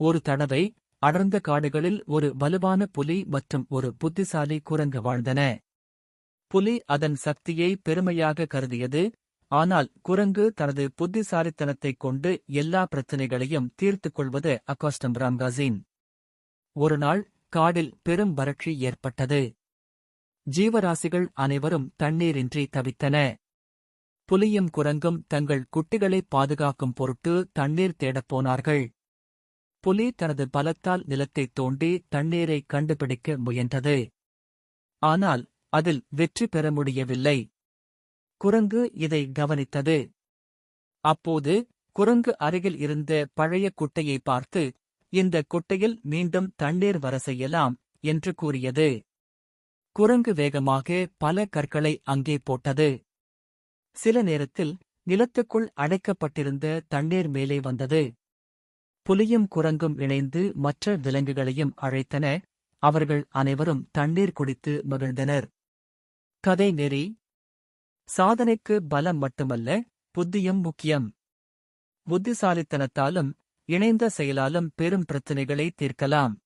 ஒரு தடவை அடர்ந்த காடுகளில் ஒரு வலுவான புலி மற்றும் ஒரு புத்திசாலி குரங்கு வாழ்ந்தன. புலி அதன் சக்தியை பெருமையாக கருதியது, ஆனால் குரங்கு தனது புத்திசாலித்தனத்தைக் கொண்டு எல்லா பிரச்சினைகளையும் தீர்த்துக் கொள்வது அக்கஸ்டம் ராம்காசின். ஒருநாள் காடில் பெரும் வறட்சி ஏற்பட்டது. ஜீவராசிகள் அனைவரும் தண்ணீரின்றி தவித்தன. புலியும் குரங்கும் தங்கள் குட்டிகளை பாதுகாக்கும் பொருட்டு தண்ணீர் தேடப் போனார்கள். புலி தனது பலத்தால் நிலத்தைத் தோண்டி தண்ணீரை கண்டுபிடிக்க முயன்றது. ஆனால் அதில் வெற்றி பெற முடியவில்லை. குரங்கு இதை கவனித்தது. அப்போது குரங்கு அருகில் இருந்த பழைய குட்டையை பார்த்து, இந்த குட்டையில் மீண்டும் தண்ணீர் வர செய்யலாம் என்று கூறியது. குரங்கு வேகமாக பல கற்களை அங்கே போட்டது. சில நேரத்தில் நிலத்துக்குள் அடைக்கப்பட்டிருந்த தண்ணீர் மேலே வந்தது. புலியும் குரங்கும் இணைந்து மற்ற விலங்குகளையும் அழைத்தன. அவர்கள் அனைவரும் தண்ணீர் குடித்து மகிழ்ந்தனர். கதை நெறி: சாதனைக்கு பலம் மட்டுமல்ல, புத்தியும் முக்கியம். புத்திசாலித்தனத்தாலும் இணைந்த செயலாலும் பெரும் பிரச்சினைகளை தீர்க்கலாம்.